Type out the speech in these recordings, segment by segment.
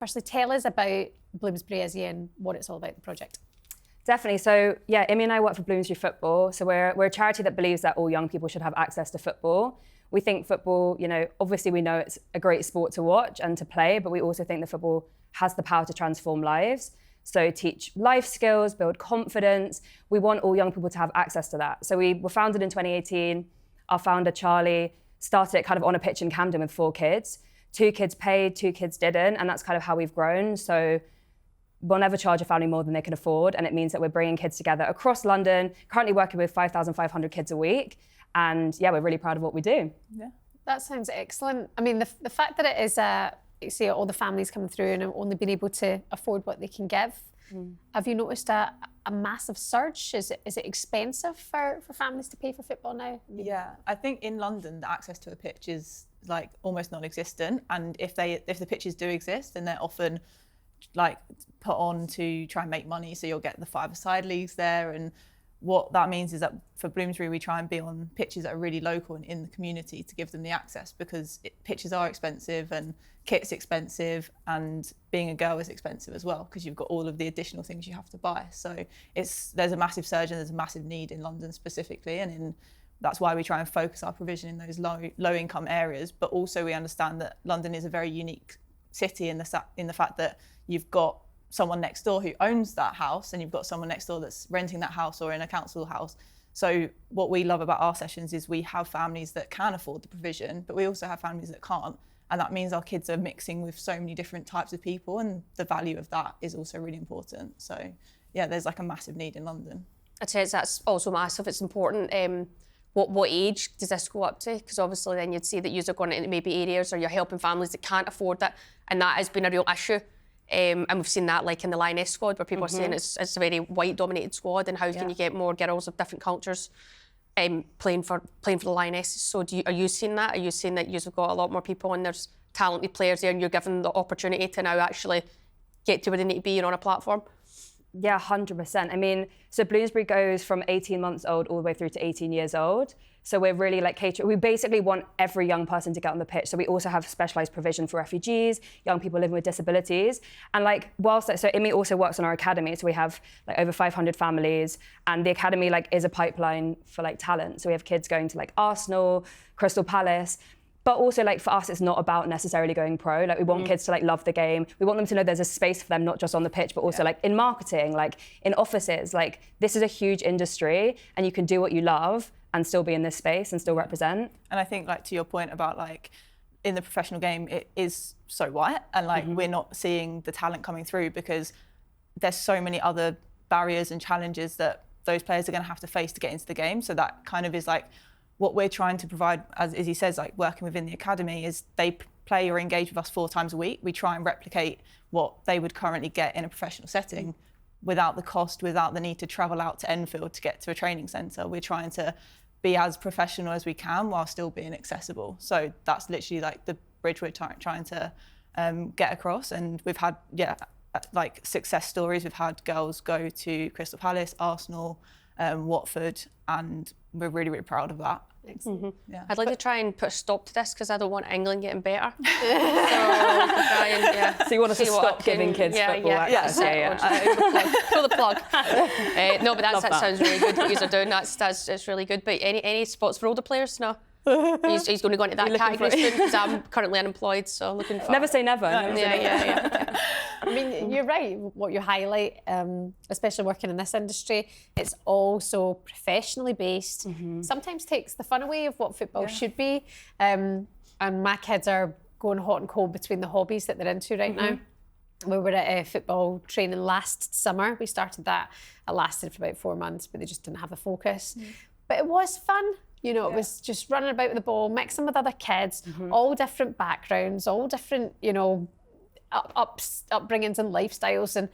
Firstly, tell us about Bloomsbury Izzy and what it's all about, the project. Definitely. So yeah, Imi and I work for Bloomsbury Football. So we're a charity that believes that all young people should have access to football. We think football, obviously we know it's a great sport to watch and to play, but we also think that football has the power to transform lives. So teach life skills, build confidence. We want all young people to have access to that. So we were founded in 2018. Our founder, Charlie, started it kind of on a pitch in Camden with 4 kids. 2 kids paid, 2 kids didn't, and that's kind of how we've grown. So we'll never charge a family more than they can afford, and it means that we're bringing kids together across London, currently working with 5,500 kids a week, and yeah, we're really proud of what we do. Yeah, that sounds excellent. I mean, the fact that it is, you see all the families coming through and only being able to afford what they can give, have you noticed a massive surge? Is it expensive for families to pay for football now? Yeah, I think in London, the access to a pitch is like almost non-existent, and if the pitches do exist, then they're often like put on to try and make money, so you'll get the 5-a-side leagues there, and what that means is that for Bloomsbury we try and be on pitches that are really local and in the community to give them the access, because pitches are expensive and kit's expensive, and being a girl is expensive as well because you've got all of the additional things you have to buy. So there's a massive surge and there's a massive need in London specifically, and that's why we try and focus our provision in those low income areas. But also we understand that London is a very unique city in the fact that you've got someone next door who owns that house and you've got someone next door that's renting that house or in a council house. So what we love about our sessions is we have families that can afford the provision, but we also have families that can't. And that means our kids are mixing with so many different types of people, and the value of that is also really important. So yeah, there's like a massive need in London. I'd say that's also massive. It's important. What age does this go up to? Because obviously then you'd see that you're going into maybe areas or you're helping families that can't afford it, and that has been a real issue. And we've seen that like in the Lioness squad where people are saying it's a very white-dominated squad, and how can you get more girls of different cultures playing for the Lionesses? So are you seeing that? Are you seeing that you've got a lot more people and there's talented players there and you're given the opportunity to now actually get to where they need to be and on a platform? Yeah, 100%. I mean, so Bloomsbury goes from 18 months old all the way through to 18 years old. So we're really like catering. We basically want every young person to get on the pitch. So we also have specialised provision for refugees, young people living with disabilities. And like, so Imi also works on our academy. So we have like over 500 families, and the academy like is a pipeline for like talent. So we have kids going to like Arsenal, Crystal Palace. But also, like, for us, it's not about necessarily going pro. Like, we want kids to, like, love the game. We want them to know there's a space for them, not just on the pitch, but also, like, in marketing, like, in offices. Like, this is a huge industry, and you can do what you love and still be in this space and still represent. And I think, like, to your point about, like, in the professional game, it is so white, and, like, we're not seeing the talent coming through because there's so many other barriers and challenges that those players are going to have to face to get into the game. So that kind of is, like, what we're trying to provide, as he says, like working within the academy, is they play or engage with us 4 times a week. We try and replicate what they would currently get in a professional setting without the cost, without the need to travel out to Enfield to get to a training centre. We're trying to be as professional as we can while still being accessible. So that's literally like the bridge we're trying to get across. And we've had, like success stories. We've had girls go to Crystal Palace, Arsenal, Watford, and we're really, really proud of that. Yeah. I'd like to try and put a stop to this because I don't want England getting better. So you want us to stop giving kids football access? Pull the plug. No, but that sounds really good. What you are doing, that's really good. But any spots for older players? No. He's going to go into that category soon because I'm currently unemployed, so looking for... Never say never. Yeah. I mean, you're right, what you highlight, especially working in this industry, it's all so professionally based. Sometimes takes the fun away of what football should be. And my kids are going hot and cold between the hobbies that they're into right now. We were at a football training last summer. We started that. It lasted for about 4 months, but they just didn't have the focus. But it was fun. You know, it was just running about with the ball, mixing with other kids, all different backgrounds, all different, you know, upbringings and lifestyles, and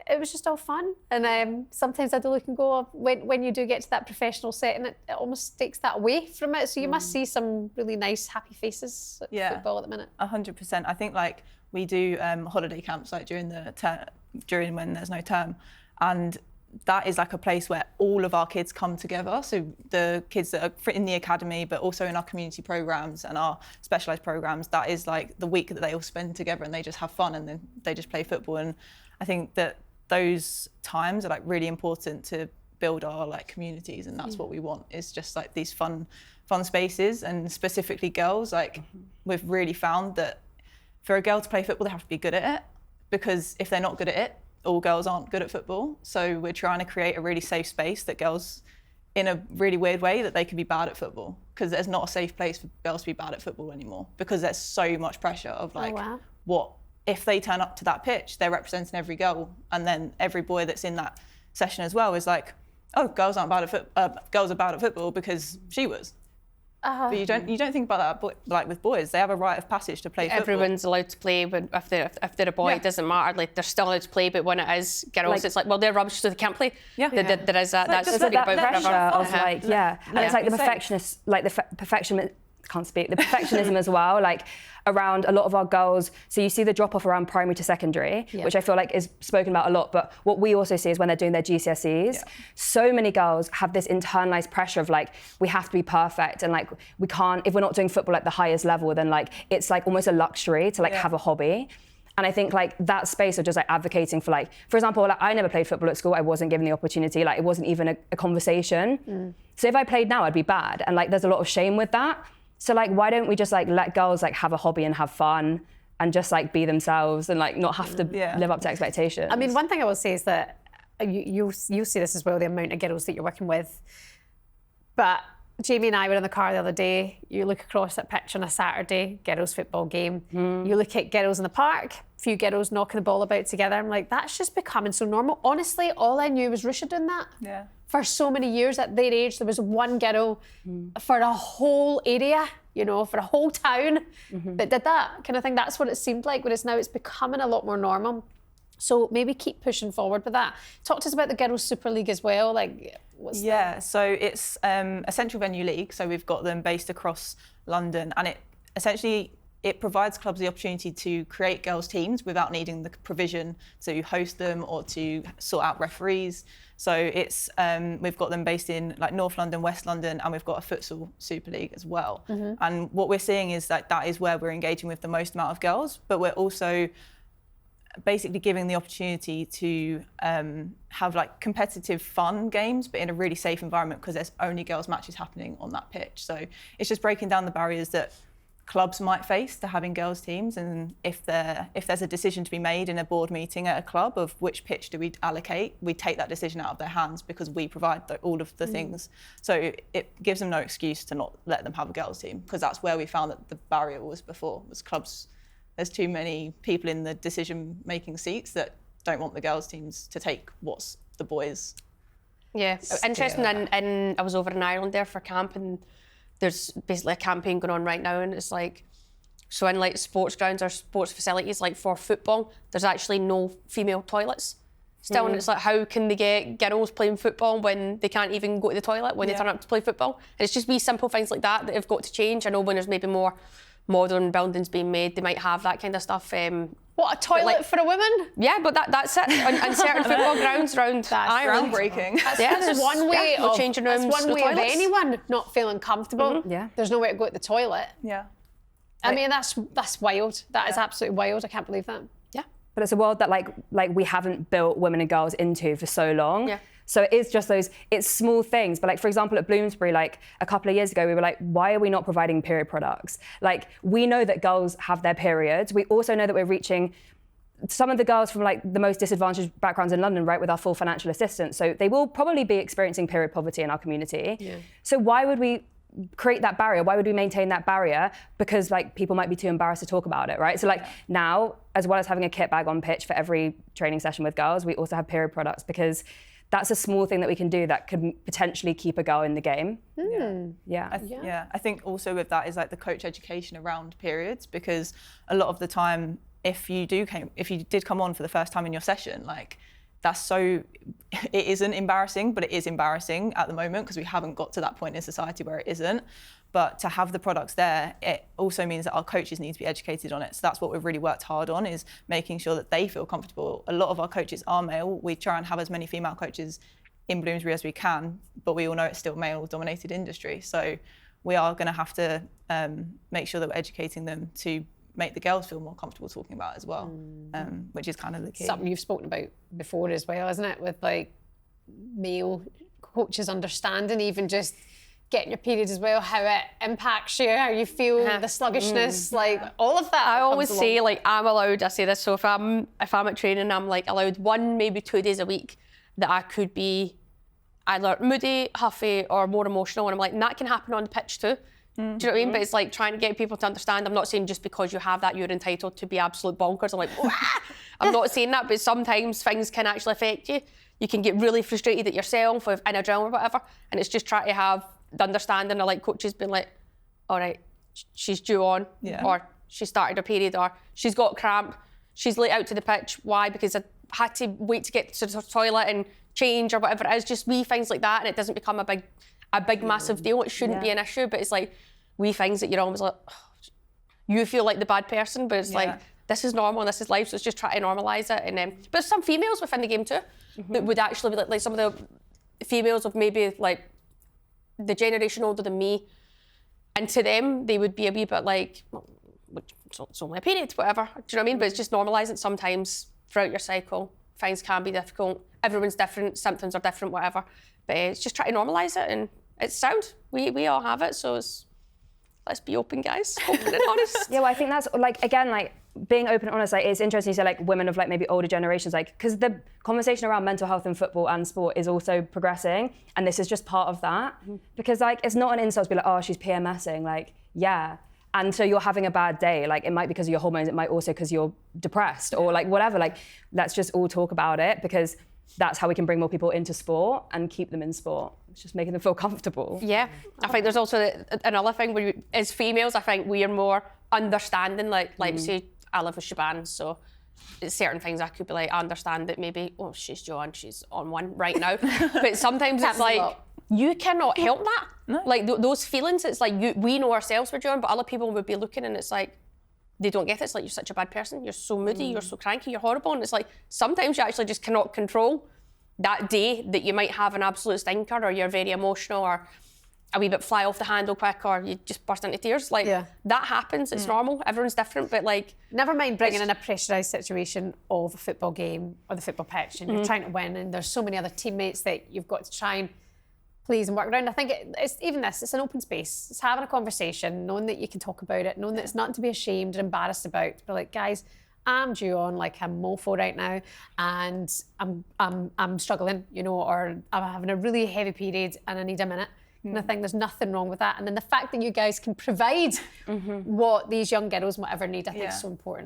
it was just all fun. And sometimes I do look and go, when you do get to that professional setting, it almost takes that away from it. So you must see some really nice, happy faces at football at the minute. 100%. I think like we do holiday camps like during when there's no term, and that is like a place where all of our kids come together. So the kids that are in the academy, but also in our community programs and our specialised programs, that is like the week that they all spend together and they just have fun and then they just play football. And I think that those times are like really important to build our like communities, and that's what we want, is just like these fun spaces. And specifically girls, like we've really found that for a girl to play football, they have to be good at it, because if they're not good at it, all girls aren't good at football. So we're trying to create a really safe space that girls, in a really weird way, that they can be bad at football, because there's not a safe place for girls to be bad at football anymore, because there's so much pressure of like, what if they turn up to that pitch, they're representing every girl, and then every boy that's in that session as well is like, oh, girls are bad at football because she was. But you don't think about that, like with boys, they have a rite of passage to play football. Everyone's allowed to play, but if they're a boy, it doesn't matter. Like they're still allowed to play, but when it is girls, like, it's like, well, they're rubbish, so they can't play. There is that. That's just like that pressure of like, and it's like the perfectionist, like the perfectionism as well, like around a lot of our girls. So you see the drop off around primary to secondary, which I feel like is spoken about a lot. But what we also see is when they're doing their GCSEs, so many girls have this internalized pressure of like, we have to be perfect, and like we can't, if we're not doing football at the highest level, then like it's like almost a luxury to like have a hobby. And I think like that space of just like advocating for like, for example, like I never played football at school. I wasn't given the opportunity. Like it wasn't even a conversation. So if I played now, I'd be bad. And like there's a lot of shame with that. So like, why don't we just like let girls like have a hobby and have fun and just like be themselves and like not have to live up to expectations? I mean, one thing I will say is that you'll see this as well, the amount of girls that you're working with. But Jamie and I were in the car the other day. You look across that pitch on a Saturday, girls' football game. You look at girls in the park, a few girls knocking the ball about together. I'm like, that's just becoming so normal. Honestly, all I knew was Ruesha doing that. For so many years at their age, there was one girl for a whole area, you know, for a whole town that did that kind of thing. That's what it seemed like, whereas now it's becoming a lot more normal. So maybe keep pushing forward with that. Talk to us about the Girls Super League as well. Like, what's that? So it's a central venue league. So we've got them based across London, and it provides clubs the opportunity to create girls' teams without needing the provision to host them or to sort out referees. So it's we've got them based in like North London, West London, and we've got a futsal Super League as well. And what we're seeing is that is where we're engaging with the most amount of girls, but we're also basically giving the opportunity to have like competitive fun games, but in a really safe environment, because there's only girls matches happening on that pitch. So it's just breaking down the barriers that clubs might face to having girls teams, and if there's a decision to be made in a board meeting at a club of which pitch do we allocate, we take that decision out of their hands because we provide all of the things. So it gives them no excuse to not let them have a girls team, because that's where we found that the barrier was before, was clubs. There's too many people in the decision-making seats that don't want the girls' teams to take what's the boys. Yeah, interesting. And I was over in Ireland there for camp, and there's basically a campaign going on right now, and it's like, so in like sports grounds or sports facilities, like for football, there's actually no female toilets still, and it's like, how can they get girls playing football when they can't even go to the toilet when they turn up to play football? And it's just wee simple things like that have got to change. I know when there's maybe more modern buildings being made, they might have that kind of stuff. What, a toilet for a woman? Yeah, but that's it. On certain football grounds around Ireland. Groundbreaking. That's one way of changing rooms. That's one way of toilets. anyone not feeling comfortable. There's nowhere to go to the toilet. I mean, that's wild. That is absolutely wild. I can't believe that. Yeah. But it's a world that like we haven't built women and girls into for so long. So it is just it's small things. But like, for example, at Bloomsbury, like a couple of years ago, we were like, why are we not providing period products? Like, we know that girls have their periods. We also know that we're reaching some of the girls from like the most disadvantaged backgrounds in London, right, with our full financial assistance. So they will probably be experiencing period poverty in our community. So why would we create that barrier? Why would we maintain that barrier? Because like people might be too embarrassed to talk about it, right? So like now, as well as having a kit bag on pitch for every training session with girls, we also have period products, because that's a small thing that we can do that could potentially keep a girl in the game. I think also with that is like the coach education around periods, because a lot of the time, if you did come on for the first time in your session, like it isn't embarrassing, but it is embarrassing at the moment because we haven't got to that point in society where it isn't. But to have the products there, it also means that our coaches need to be educated on it. So that's what we've really worked hard on, is making sure that they feel comfortable. A lot of our coaches are male. We try and have as many female coaches in Bloomsbury as we can, but we all know it's still male-dominated industry. So we are going to have to make sure that we're educating them to make the girls feel more comfortable talking about it as well, which is kind of the key. Something you've spoken about before as well, isn't it? With like male coaches understanding even just getting your period as well, how it impacts you, how you feel, the sluggishness, like all of that. I always say, like, I'm allowed, I say this, so if I'm at training, I'm like allowed 1, maybe 2 days a week that I could be either moody, huffy, or more emotional, and I'm like, and that can happen on the pitch too. Do you know what I mean? But it's like trying to get people to understand. I'm not saying just because you have that, you're entitled to be absolute bonkers. I'm like, wah! I'm not saying that, but sometimes things can actually affect you. You can get really frustrated at yourself in a drill or whatever, and it's just trying to have the understanding of like coaches being like, all right, she's due on, or she started her period, or she's got cramp, she's late out to the pitch. Why? Because I had to wait to get to the toilet and change or whatever it is. Just wee things like that, and it doesn't become a big massive deal. It shouldn't be an issue, but it's like wee things that you're always like, oh, you feel like the bad person, but it's like, this is normal and this is life, so it's just try to normalise it. And but some females within the game too that would actually be like some of the females of maybe like the generation older than me, and to them they would be a wee bit like, well, it's only a period, whatever. Do you know what I mean? But it's just normalising sometimes throughout your cycle. Things can be difficult. Everyone's different, symptoms are different, whatever. But it's just trying to normalise it, and it's sound. We all have it, so let's be open, guys. Open and honest. Yeah, well, I think that's like, again, like being open and honest. Like, it's interesting you say like women of like maybe older generations, like, because the conversation around mental health in football and sport is also progressing, and this is just part of that. Because like, it's not an insult to be like, oh, she's PMSing. Like, yeah. And so you're having a bad day, like it might be because of your hormones, it might also because you're depressed or like whatever. Like, let's just all talk about it, because that's how we can bring more people into sport and keep them in sport. It's just making them feel comfortable. Yeah, I think there's also another thing where as females, I think we are more understanding. Like say, I live with Shebahn, so certain things I could be like, I understand that maybe, oh, she's Joanne, she's on one right now. But sometimes it's like, you cannot help that. No. Like those feelings, it's like we know ourselves we're doing, but other people would be looking and it's like, they don't get it. It's like, you're such a bad person, you're so moody, you're so cranky, you're horrible. And it's like, sometimes you actually just cannot control that day that you might have an absolute stinker, or you're very emotional, or a wee bit fly off the handle quick, or you just burst into tears. Like, that happens, it's normal, everyone's different, but like... Never mind bringing in a pressurised situation of a football game or the football pitch, and you're trying to win, and there's so many other teammates that you've got to try and please and work around. I think it's even this, it's an open space. It's having a conversation, knowing that you can talk about it, knowing that it's nothing to be ashamed or embarrassed about. But like, guys, I'm due on like a mofo right now, and I'm struggling, you know, or I'm having a really heavy period and I need a minute. And I think there's nothing wrong with that. And then the fact that you guys can provide what these young girls, whatever, need, I think is so important.